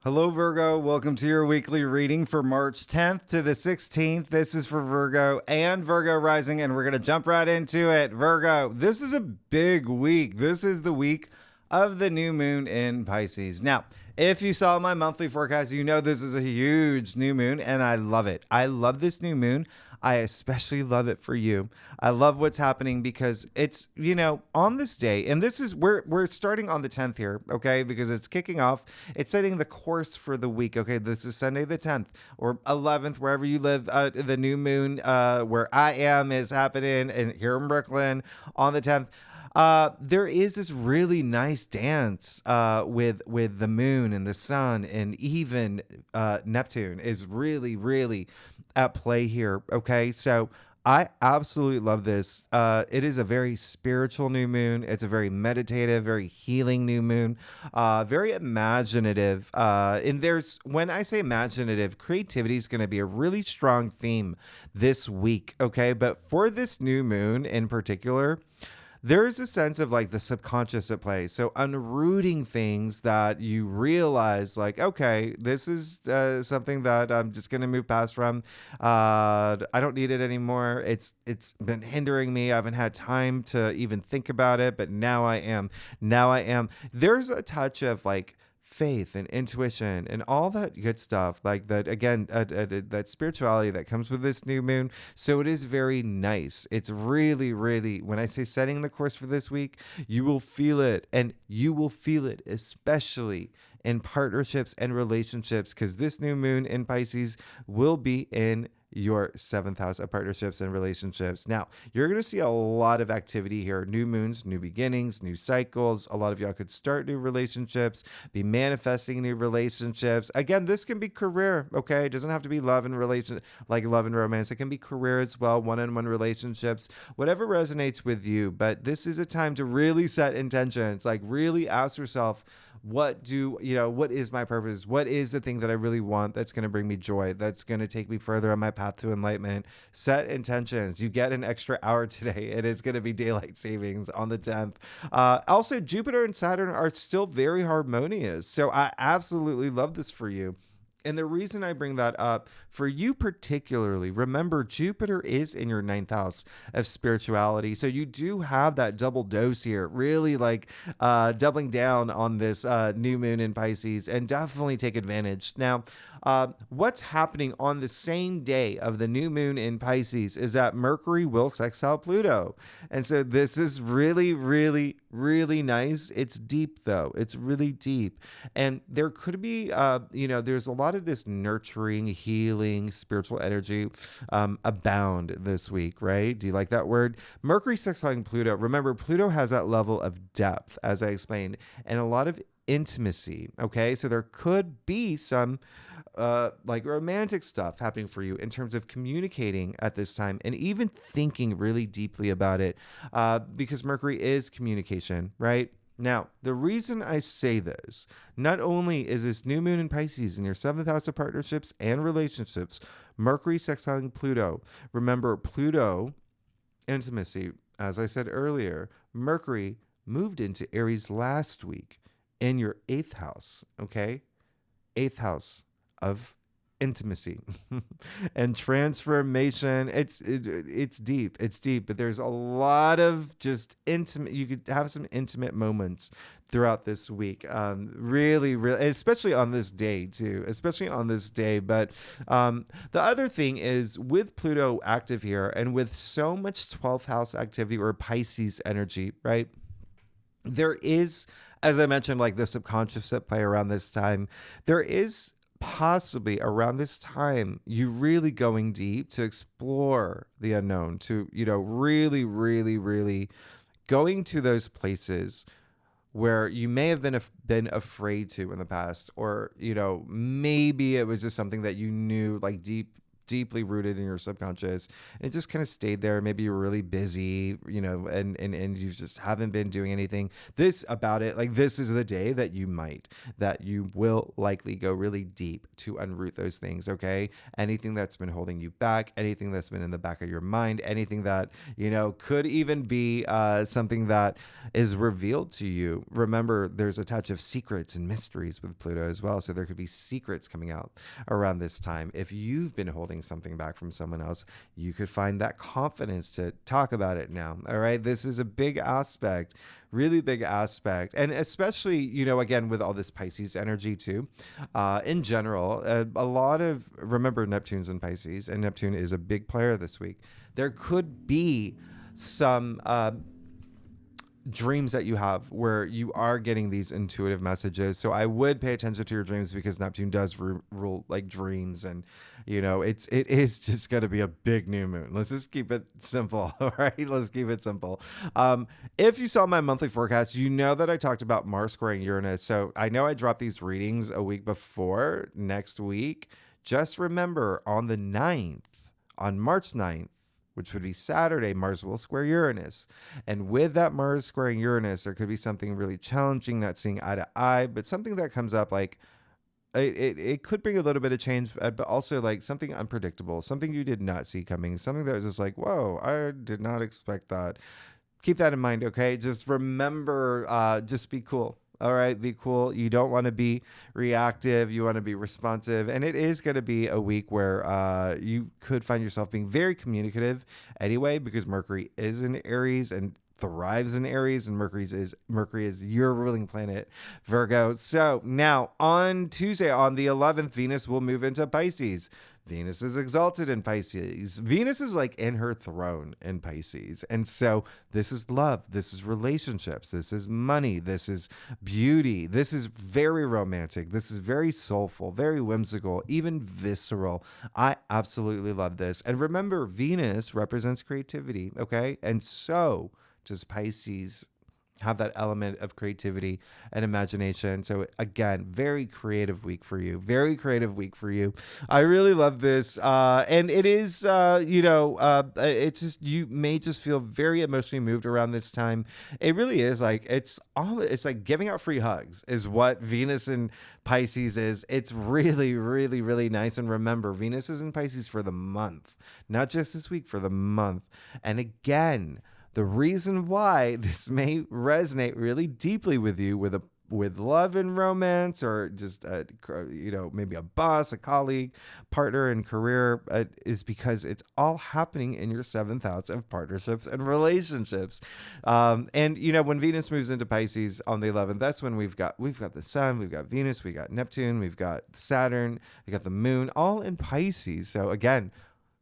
Hello, Virgo. Welcome to your weekly reading for March 10th to the 16th. This is for Virgo and Virgo rising, and we're going to jump right into it. Virgo, this is a big week. This is the week of the new moon in Pisces. Now, if you saw my monthly forecast, you know this is a huge new moon, and I love it. I love this new moon. I especially love it for you. I love what's happening because it's, on this day, and this is, we're starting on the 10th here, okay, because it's kicking off. It's setting the course for the week, okay? This is Sunday the 10th or 11th, wherever you live. The new moon, where I am, is happening and here in Brooklyn on the 10th. There is this really nice dance with the moon and the sun, and even Neptune is really, really at play here. Okay, so I absolutely love this. It is a very spiritual new moon. It's a very meditative, very healing new moon, very imaginative. And when I say imaginative, creativity is going to be a really strong theme this week. Okay, but for this new moon in particular, there's a sense of like the subconscious at play. So unrooting things that you realize like, okay, this is something that I'm just going to move past from. I don't need it anymore. It's been hindering me. I haven't had time to even think about it, but now I am. There's a touch of like faith and intuition and all that good stuff, like that, again, that spirituality that comes with this new moon. So it is very nice. It's really, really, when I say setting the course for this week, you will feel it, and you will feel it especially in partnerships and relationships, because this new moon in Pisces will be in your 7th house of partnerships and relationships. Now, you're going to see a lot of activity here. New moons, new beginnings, new cycles. A lot of y'all could start new relationships, be manifesting new relationships. Again, this can be career, okay? It doesn't have to be love and love and romance. It can be career as well, one-on-one relationships, whatever resonates with you. But this is a time to really set intentions, like really ask yourself, what is my purpose? What is the thing that I really want that's going to bring me joy, that's going to take me further on my path to enlightenment? Set intentions. You get an extra hour today. It is going to be daylight savings on the 10th. Also, Jupiter and Saturn are still very harmonious. So I absolutely love this for you. And the reason I bring that up for you particularly, remember Jupiter is in your 9th house of spirituality. So you do have that double dose here, really like doubling down on this new moon in Pisces, and definitely take advantage. Now, what's happening on the same day of the new moon in Pisces is that Mercury will sextile Pluto. And so this is really, really, really nice. It's deep though. It's really deep. And there could be, there's a lot of this nurturing, healing, spiritual energy abound this week, right? Do you like that word? Mercury sextiling Pluto. Remember, Pluto has that level of depth, as I explained, and a lot of intimacy. Okay. So there could be some like romantic stuff happening for you in terms of communicating at this time, and even thinking really deeply about it, because Mercury is communication, right? Now, the reason I say this, not only is this new moon in Pisces in your 7th house of partnerships and relationships, Mercury sextiling Pluto. Remember, Pluto, intimacy, as I said earlier, Mercury moved into Aries last week in your 8th house, okay? 8th house of intimacy and transformation. It's deep. It's deep, but there's a lot of just intimate. You could have some intimate moments throughout this week. Really, really, especially on this day too, But the other thing is, with Pluto active here and with so much 12th house activity or Pisces energy, right? There is, as I mentioned, like the subconscious at play around this time. There is possibly around this time you really going deep to explore the unknown, to really, really, really going to those places where you may have been afraid to in the past, or maybe it was just something that you knew, like deeply rooted in your subconscious. It just kind of stayed there. Maybe you're really busy, and you just haven't been doing anything about it. Like, this is the day that you will likely go really deep to unroot those things, okay? Anything that's been holding you back, anything that's been in the back of your mind, anything that, could even be something that is revealed to you. Remember, there's a touch of secrets and mysteries with Pluto as well. So there could be secrets coming out around this time. If you've been holding something back from someone else, you could find that confidence to talk about it now. All right. This is a big aspect, really big aspect. And especially, again, with all this Pisces energy too, in general, a lot of, remember Neptune's in Pisces, and Neptune is a big player this week. There could be some dreams that you have where you are getting these intuitive messages. So I would pay attention to your dreams, because Neptune does rule like dreams, and it is just going to be a big new moon. Let's just keep it simple. All right. Let's keep it simple. If you saw my monthly forecast, you know that I talked about Mars squaring Uranus. So I know I dropped these readings a week before next week. Just remember, on the 9th, on March 9th, which would be Saturday, Mars will square Uranus. And with that Mars squaring Uranus, there could be something really challenging, not seeing eye to eye, but something that comes up like it could bring a little bit of change, but also like something unpredictable, something you did not see coming, something that was just like, whoa, I did not expect that. Keep that in mind, okay? Just remember, just be cool. All right, be cool. You don't want to be reactive. You want to be responsive. And it is going to be a week where you could find yourself being very communicative anyway, because Mercury is in Aries and thrives in Aries, and Mercury is your ruling planet, Virgo. So now on Tuesday, on the 11th, Venus will move into Pisces. Venus is exalted in Pisces. Venus is like in her throne in Pisces. And so this is love. This is relationships. This is money. This is beauty. This is very romantic. This is very soulful, very whimsical, even visceral. I absolutely love this. And remember, Venus represents creativity, okay? And so does Pisces have that element of creativity and imagination. So again, very creative week for you. Very creative week for you. I really love this. And it is, it's just, you may just feel very emotionally moved around this time. It really is like, it's like giving out free hugs is what Venus in Pisces is. It's really, really, really nice. And remember, Venus is in Pisces for the month, not just this week, for the month. And again, the reason why this may resonate really deeply with you, with love and romance, or just maybe a boss, a colleague, partner in career, is because it's all happening in your 7th house of partnerships and relationships. And when Venus moves into Pisces on the 11th, that's when we've got the Sun, we've got Venus, we got Neptune, we've got Saturn, we got the Moon, all in Pisces. So again,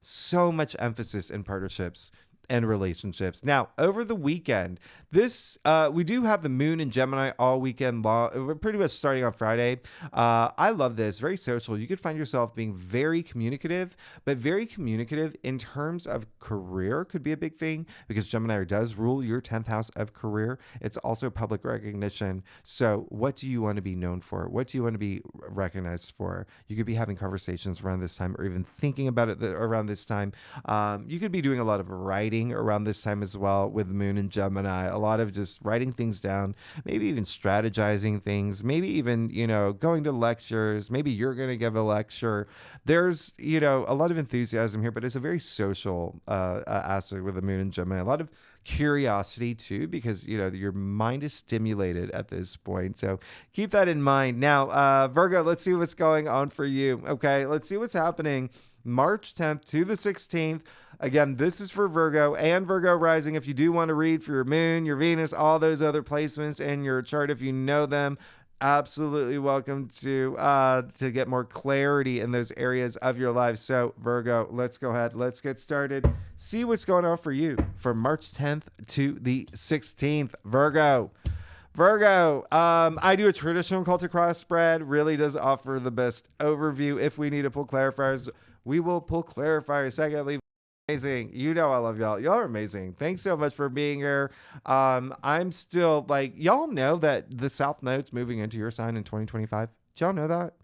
so much emphasis in partnerships and relationships. Now, over the weekend, we do have the Moon in Gemini all weekend long. We're pretty much starting on Friday. I love this. Very social. You could find yourself being very communicative, but very communicative in terms of career could be a big thing, because Gemini does rule your 10th house of career. It's also public recognition. So what do you want to be known for? What do you want to be recognized for? You could be having conversations around this time, or even thinking about it around this time. You could be doing a lot of writing around this time as well, with Moon in Gemini. A lot of just writing things down, maybe even strategizing things, maybe even, going to lectures. Maybe you're going to give a lecture. There's, a lot of enthusiasm here, but it's a very social aspect with the Moon in Gemini. A lot of curiosity too, because, your mind is stimulated at this point. So keep that in mind. Now, Virgo, let's see what's going on for you. Okay. Let's see what's happening March 10th to the 16th. Again, this is for Virgo and Virgo rising. If you do want to read for your Moon, your Venus, all those other placements in your chart, if you know them, absolutely welcome to get more clarity in those areas of your life. So Virgo, let's go ahead. Let's get started. See what's going on for you for March 10th to the 16th. Virgo, I do a traditional cultic cross spread. Really does offer the best overview. If we need to pull clarifiers, we will pull clarifiers. Secondly, amazing. I love y'all. Y'all are amazing. Thanks so much for being here. I'm still y'all know that the South Node's moving into your sign in 2025. Did y'all know that?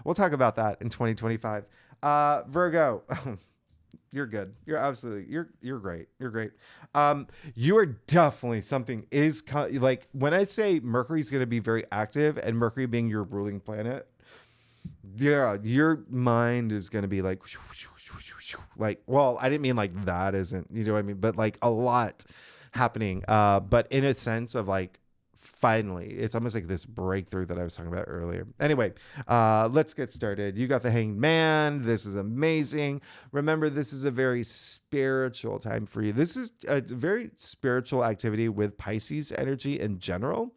We'll talk about that in 2025. Virgo, you're good. You're absolutely, you're great. You're great. You are definitely something when I say Mercury's going to be very active, and Mercury being your ruling planet, Yeah, your mind is going to be like, well, I didn't mean like that isn't, you know what I mean? But like a lot happening. But in a sense of like, finally, it's almost like this breakthrough that I was talking about earlier. Anyway, let's get started. You got the Hanged Man. This is amazing. Remember, this is a very spiritual time for you. This is a very spiritual activity with Pisces energy in general.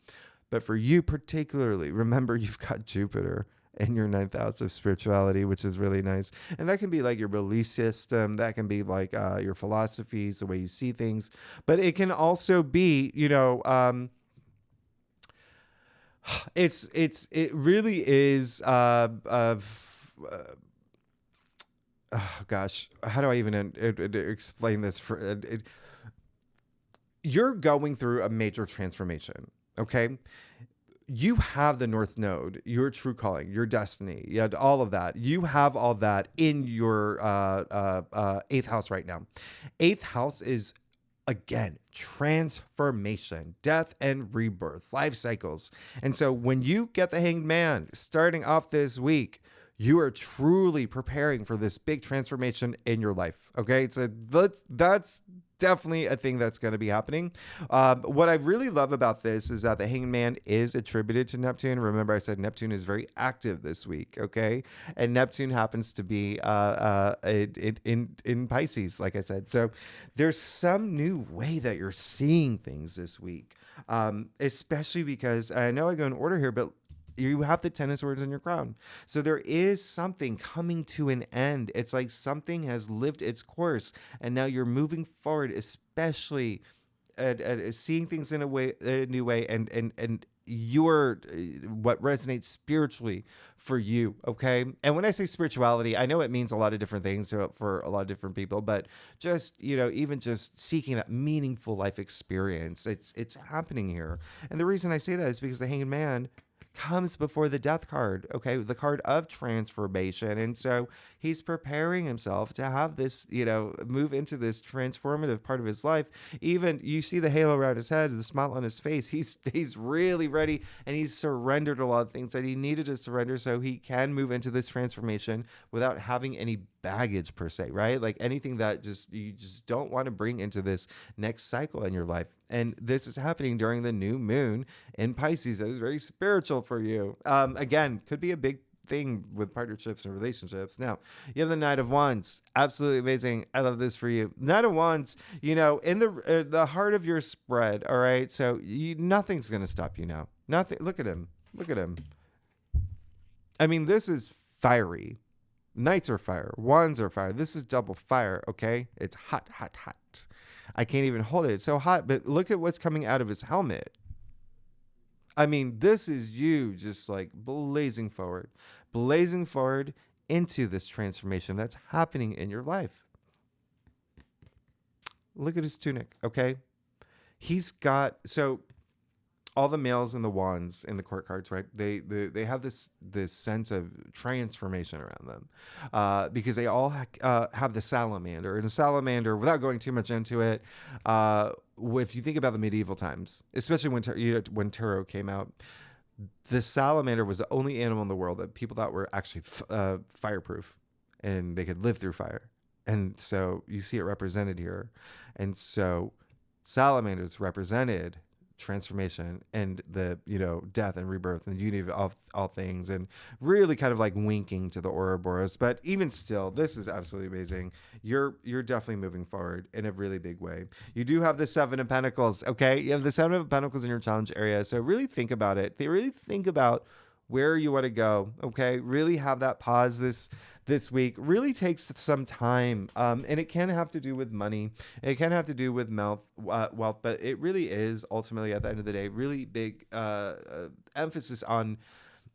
But for you particularly, remember you've got Jupiter in your ninth house of spirituality, which is really nice. And that can be like your belief system. That can be like your philosophies, the way you see things. But it can also be, it really is oh gosh, how do I even explain this? You're going through a major transformation. Okay, you have the North Node, your true calling, your destiny, you had all of that. You have all that in your eighth house right now. Eighth house is, again, transformation, death and rebirth, life cycles. And so when you get the Hanged Man starting off this week, you are truly preparing for this big transformation in your life. Okay, so that's definitely a thing that's going to be happening. What I really love about this is that the Hanged Man is attributed to Neptune. Remember, I said Neptune is very active this week. Okay, and Neptune happens to be in Pisces, like I said. So there's some new way that you're seeing things this week, especially because I know I go in order here, but you have the Ten of Swords in your crown. So there is something coming to an end. It's like something has lived its course and now you're moving forward, especially at seeing things in a new way, and your what resonates spiritually for you. Okay. And when I say spirituality, I know it means a lot of different things for a lot of different people, but just, even just seeking that meaningful life experience, it's happening here. And the reason I say that is because the Hanged Man comes before the Death card, okay, the card of transformation. And so he's preparing himself to have this, move into this transformative part of his life. Even you see the halo around his head, the smile on his face. He's really ready, and he's surrendered a lot of things that he needed to surrender so he can move into this transformation without having any baggage per se, right? Like anything that you just don't want to bring into this next cycle in your life. And this is happening during the new moon in Pisces. That is very spiritual for you. Again, could be a big thing with partnerships and relationships. Now, you have the Knight of Wands. Absolutely amazing. I love this for you. Knight of Wands, in the heart of your spread. All right. So nothing's going to stop you now. Nothing. Look at him. Look at him. I mean, this is fiery. Knights are fire. Wands are fire. This is double fire. Okay. It's hot, hot, hot. I can't even hold it. It's so hot, but look at what's coming out of his helmet. I mean, this is you just like blazing forward into this transformation that's happening in your life. Look at his tunic, okay? He's got, so all the males in the wands in the court cards, right? They have this sense of transformation around them, because they all have the salamander. And a salamander, without going too much into it, if you think about the medieval times, especially when tarot came out, the salamander was the only animal in the world that people thought were actually fireproof, and they could live through fire. And so you see it represented here. And so salamanders represented transformation and the death and rebirth and unity of all things, and really kind of like winking to the Ouroboros. But even still, this is absolutely amazing. You're definitely moving forward in a really big way. You do have the Seven of Pentacles. Okay, you have the Seven of Pentacles in your challenge area, so really think about it. Really think about where you want to go. Okay, really have that pause this week. Really takes some time, and it can have to do with money. It can have to do with wealth, but it really is ultimately, at the end of the day, really big emphasis on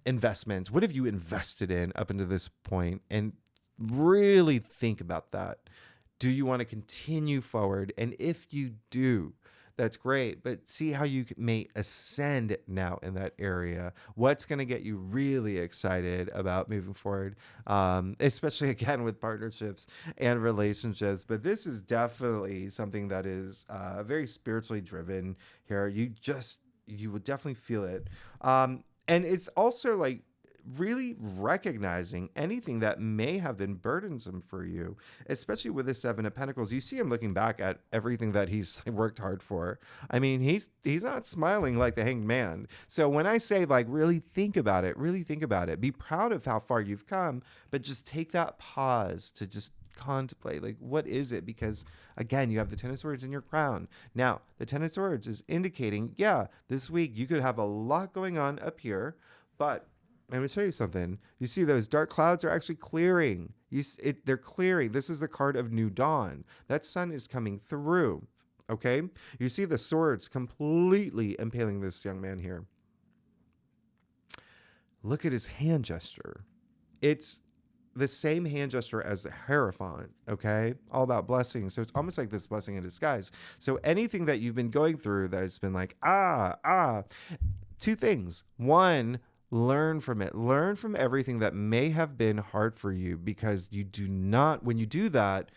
investments. What have you invested in up until this point? And really think about that. Do you want to continue forward? And if you do, that's great, but see how you may ascend now in that area. What's going to get you really excited about moving forward, especially again with partnerships and relationships. But this is definitely something that is very spiritually driven here. You would definitely feel it. And it's also like really recognizing anything that may have been burdensome for you, especially with the Seven of Pentacles. You see him looking back at everything that he's worked hard for. I mean, he's not smiling like the Hanged Man. So when I say, like, really think about it, be proud of how far you've come, but just take that pause to just contemplate, like, what is it? Because again, you have the Ten of Swords in your crown. Now, the Ten of Swords is indicating, yeah, this week you could have a lot going on up here, but let me tell you something. You see those dark clouds are actually clearing. They're clearing. This is the card of new dawn. That sun is coming through. Okay? You see the swords completely impaling this young man here. Look at his hand gesture. It's the same hand gesture as the Hierophant, okay? All about blessings. So it's almost like this blessing in disguise. So anything that you've been going through that's been like, two things. One, learn from it. Learn from everything that may have been hard for you, because you do not, when you do that,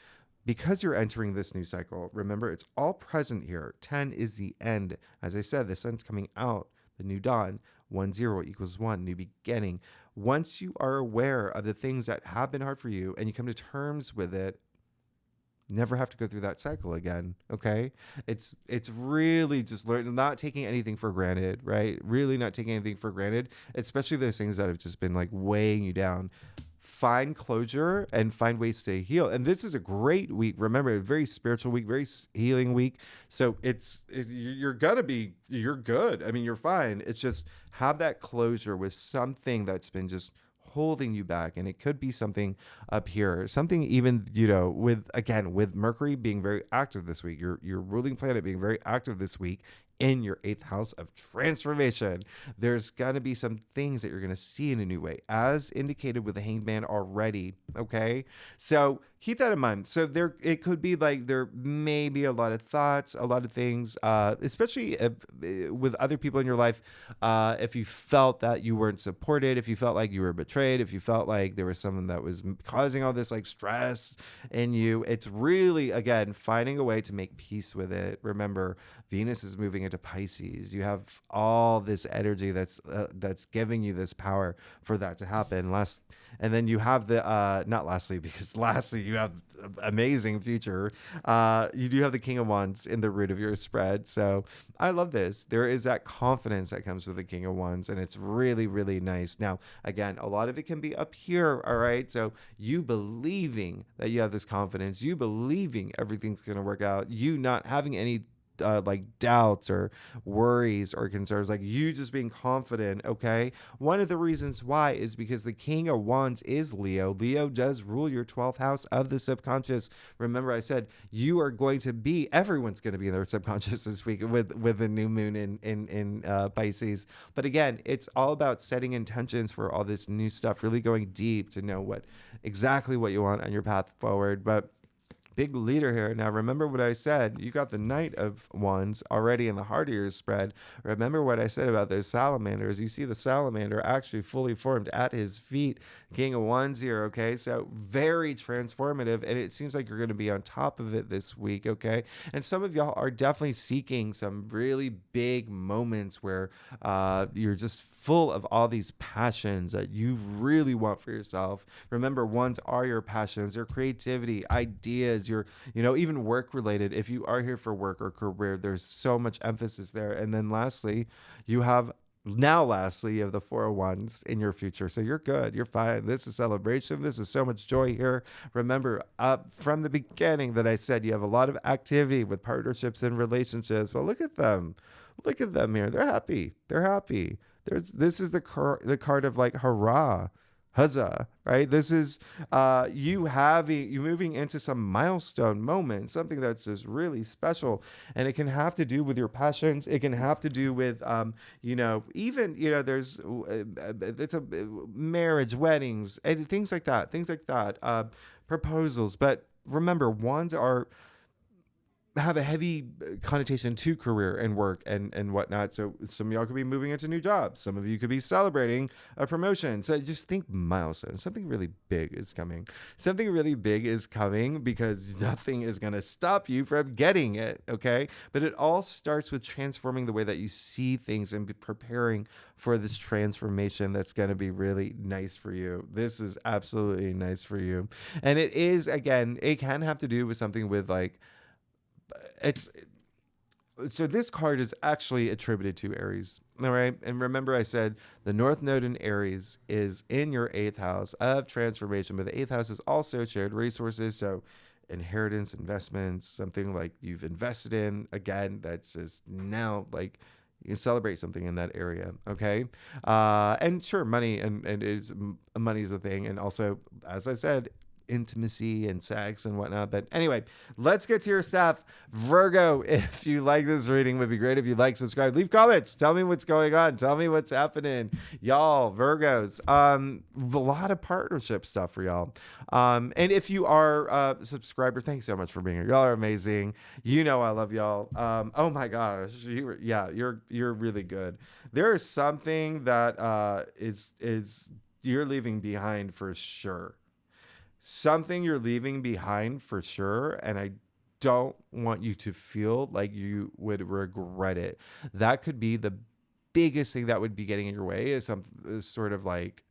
because you're entering this new cycle, remember, it's all present here. 10 is the end. As I said, the sun's coming out, the new dawn. 1-0 equals 1, new beginning. Once you are aware of the things that have been hard for you and you come to terms with it, never have to go through that cycle again. Okay. It's really just not taking anything for granted, right? Really not taking anything for granted, especially those things that have just been like weighing you down. Find closure and find ways to heal. And this is a great week. Remember, a very spiritual week, very healing week. So you're good. I mean, you're fine. It's just have that closure with something that's been just holding you back. And it could be something up here, something even, with Mercury being very active this week, your ruling planet being very active this week in your 8th house of transformation. There's going to be some things that you're going to see in a new way, as indicated with the Hanged Man already. Okay. So keep that in mind. So it could be like, there may be a lot of thoughts, a lot of things, especially with other people in your life. If you felt that you weren't supported, if you felt like you were betrayed, if you felt like there was someone that was causing all this like stress in you, it's really, again, finding a way to make peace with it. Remember, Venus is moving into Pisces. You have all this energy that's giving you this power for that to happen. And then you have lastly, you have amazing future. You do have the King of Wands in the root of your spread. So I love this. There is that confidence that comes with the King of Wands, and it's really, really nice. Now, again, a lot of it can be up here. All right. So you believing that you have this confidence, you believing everything's going to work out, you not having any like doubts or worries or concerns, like you just being confident. Okay. One of the reasons why is because the King of Wands is Leo. Leo does rule your 12th house of the subconscious. Remember, I said everyone's going to be in their subconscious this week with the new moon in Pisces. But again, it's all about setting intentions for all this new stuff, really going deep to know exactly what you want on your path forward. But big leader here. Now, remember what I said. You got the Knight of Wands already in the heart of your spread. Remember what I said about those salamanders. You see the salamander actually fully formed at his feet. King of Wands here, okay? So very transformative, and it seems like you're going to be on top of it this week, okay? And some of y'all are definitely seeking some really big moments where you're just full of all these passions that you really want for yourself. Remember, wands are your passions, your creativity, ideas, your, even work related. If you are here for work or career, there's so much emphasis there. And then lastly, you have the 4 of Wands in your future. So you're good. You're fine. This is celebration. This is so much joy here. Remember, up from the beginning that I said you have a lot of activity with partnerships and relationships. Well, look at them. Look at them here. They're happy. They're happy. This is the card of like hurrah, huzzah, right? This is you moving into some milestone moment, something that's just really special, and it can have to do with your passions. It can have to do with there's it's a marriage, weddings, and things like that, proposals. But remember, wands are have a heavy connotation to career and work and whatnot. So some of y'all could be moving into new jobs. Some of you could be celebrating a promotion. So just think milestone. Something really big is coming. Something really big is coming because nothing is going to stop you from getting it. Okay. But it all starts with transforming the way that you see things and be preparing for this transformation that's going to be really nice for you. This is absolutely nice for you. And it is, again, it can have to do with something with like, so this card is actually attributed to Aries. All right. And remember, I said the North Node in Aries is in your 8th house of transformation, but the 8th house is also shared resources. So inheritance, investments, something like you've invested in, again, that's just now like you can celebrate something in that area. Okay. And sure, money money is a thing. And also, as I said, intimacy and sex and whatnot. But anyway, let's get to your stuff. Virgo, if you like this reading, would be great if you like, subscribe, leave comments. Tell me what's going on. Tell me what's happening. Y'all, Virgos, a lot of partnership stuff for y'all. And if you are a subscriber, thanks so much for being here. Y'all are amazing. You know I love y'all. Oh my gosh. You're really good. There is something that is you're leaving behind for sure. Something you're leaving behind for sure. And I don't want you to feel like you would regret it. That could be the biggest thing that would be getting in your way is sort of like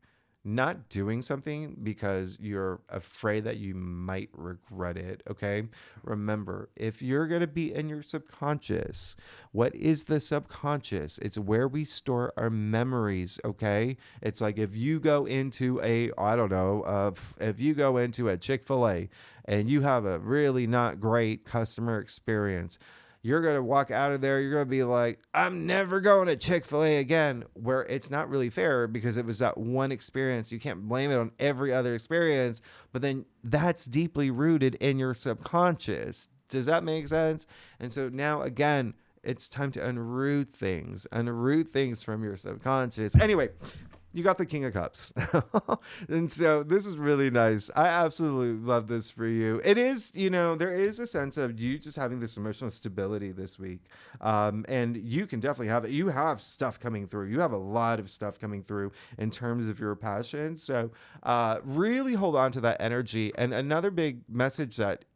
not doing something because you're afraid that you might regret it. Okay. Remember, if you're going to be in your subconscious, what is the subconscious? It's where we store our memories. Okay. It's like if you go into if you go into a Chick-fil-A and you have a really not great customer experience, you're going to walk out of there. You're going to be like, I'm never going to Chick-fil-A again, where it's not really fair because it was that one experience. You can't blame it on every other experience, but then that's deeply rooted in your subconscious. Does that make sense? And so now, again, it's time to unroot things from your subconscious. Anyway, you got the King of Cups. And so this is really nice. I absolutely love this for you. It is, there is a sense of you just having this emotional stability this week. And you can definitely have it. You have stuff coming through. You have a lot of stuff coming through in terms of your passion. So really hold on to that energy. And another big message that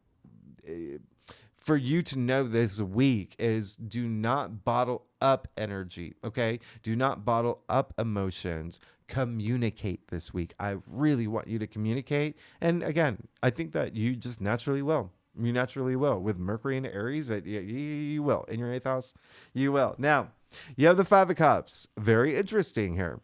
for you to know this week is do not bottle up energy, okay? Do not bottle up emotions. Communicate this week. I really want you to communicate. And again, I think that you just naturally will. You naturally will. With Mercury and Aries, you will. In your 8th house, you will. Now, you have the 5 of Cups. Very interesting here.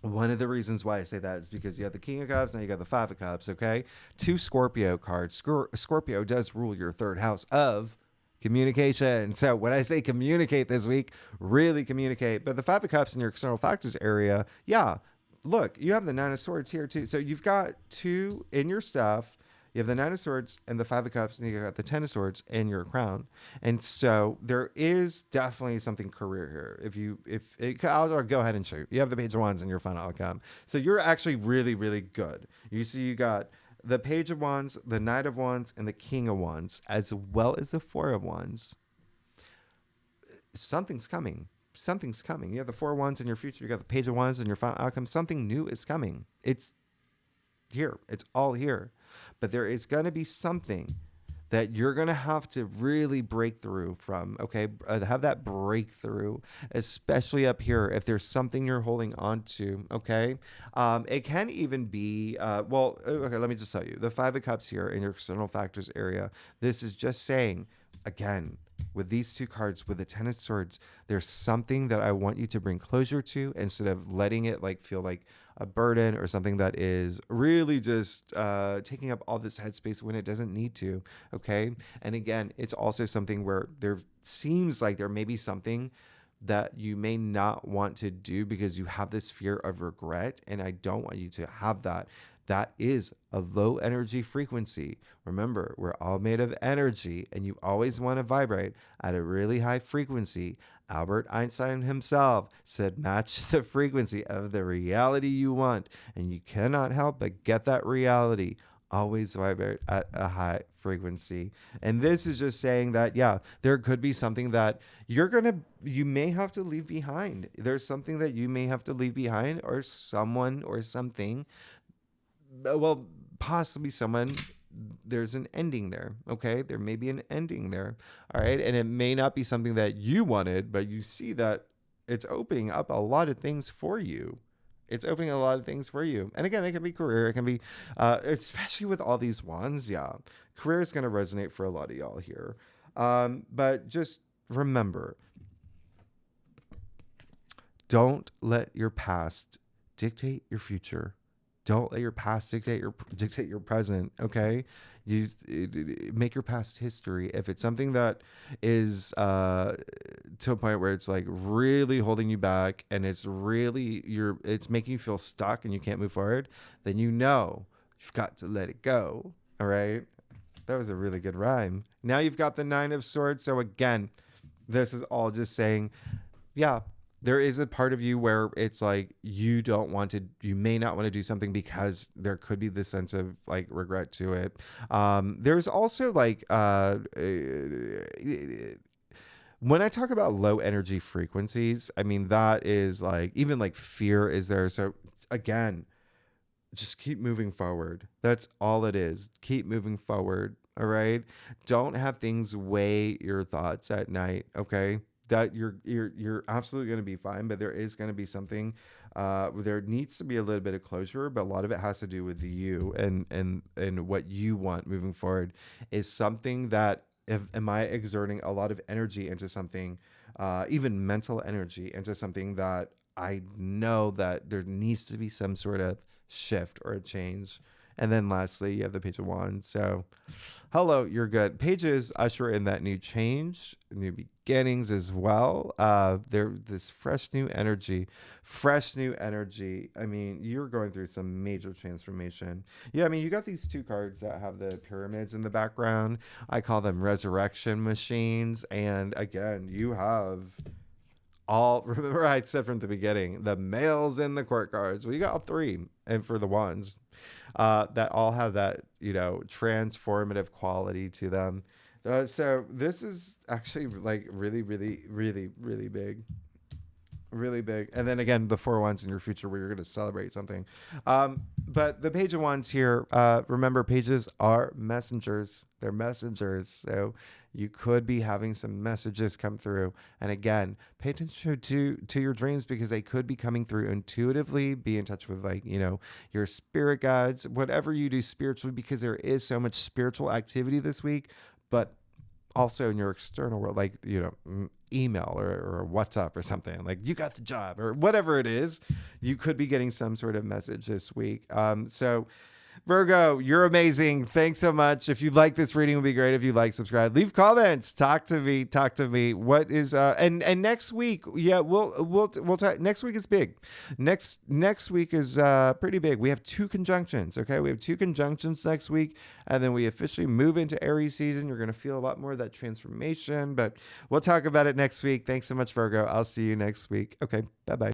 One of the reasons why I say that is because you have the King of Cups, now you got the 5 of Cups, okay? 2 Scorpio cards. Scorpio does rule your 3rd house of communication. So when I say communicate this week, really communicate. But the 5 of Cups in your external factors area, yeah, look, you have the 9 of Swords here too. So you've got 2 in your stuff. You have the 9 of Swords and the 5 of Cups, and you got the 10 of Swords in your crown. And so there is definitely something career here. I'll go ahead and show you. You have the Page of Wands in your final outcome. So you're actually really, really good. You see, you got the Page of Wands, the Knight of Wands, and the King of Wands, as well as the 4 of Wands. Something's coming. Something's coming. You have the 4 of Wands in your future. You got the Page of Wands in your final outcome. Something new is coming. It's here. It's all here. But there is going to be something that you're going to have to really break through from, okay? Have that breakthrough, especially up here if there's something you're holding on to, okay? It can even be, okay, let me just tell you. The 5 of Cups here in your external factors area, this is just saying, again, with these 2 cards, with the 10 of Swords, there's something that I want you to bring closure to instead of letting it feel like a burden or something that is really just taking up all this headspace when it doesn't need to, okay? And again, it's also something where there seems like there may be something that you may not want to do because you have this fear of regret, and I don't want you to have that. That is a low energy frequency. Remember, we're all made of energy, and you always want to vibrate at a really high frequency. Albert Einstein himself said, match the frequency of the reality you want, and you cannot help but get that reality always vibrate at a high frequency. And this is just saying that, yeah, there could be something that you may have to leave behind. There's something that you may have to leave behind, or someone or something. Well, possibly someone. There's an ending there. Okay. There may be an ending there. All right. And it may not be something that you wanted, but you see that it's opening up a lot of things for you. It's opening a lot of things for you. And again, it can be career. It can be, especially with all these wands. Yeah. Career is going to resonate for a lot of y'all here. But just remember, don't let your past dictate your future. Don't let your past dictate your present. Okay. Make your past history. If it's something that is to a point where it's like really holding you back, and it's really it's making you feel stuck and you can't move forward, then you've got to let it go. All right. That was a really good rhyme. Now you've got the 9 of Swords. So again, this is all just saying, yeah, there is a part of you where it's like you may not want to do something because there could be this sense of like regret to it. There's also like when I talk about low energy frequencies, I mean, that is like even like fear is there. So again, just keep moving forward. That's all it is. Keep moving forward. All right. Don't have things weigh your thoughts at night. Okay. That you're absolutely going to be fine, but there is going to be something. There needs to be a little bit of closure, but a lot of it has to do with you and what you want moving forward. Is something that am I exerting a lot of energy into something, even mental energy into something that I know that there needs to be some sort of shift or a change. And then lastly, you have the Page of Wands. So, hello, you're good. Pages usher in that new change, new beginnings as well. They're this fresh new energy. I mean, you're going through some major transformation. Yeah, I mean, you got these 2 cards that have the pyramids in the background. I call them resurrection machines. And again, you have remember I said from the beginning, the males in the court cards. Well, you got all 3, and for the wands, that all have that, transformative quality to them. So this is actually like really, really, really, really big. Really big. And then again, the 4 wands in your future where you're going to celebrate something. But the Page of Wands here, remember, pages are messengers. They're messengers. So you could be having some messages come through. And again, pay attention to your dreams, because they could be coming through intuitively. Be in touch with your spirit guides, whatever you do spiritually, because there is so much spiritual activity this week. But also in your external world, like, email or WhatsApp or something, like you got the job or whatever it is, you could be getting some sort of message this week. So Virgo, you're amazing. Thanks so much. If you like this reading, it would be great if you like, subscribe, leave comments, talk to me. What is and next week, yeah, we'll talk. Next week is big. Next week is pretty big. We have 2 conjunctions. Okay, we have 2 conjunctions next week, and then we officially move into Aries season. You're gonna feel a lot more of that transformation, but we'll talk about it next week. Thanks so much, Virgo. I'll see you next week. Okay, bye bye.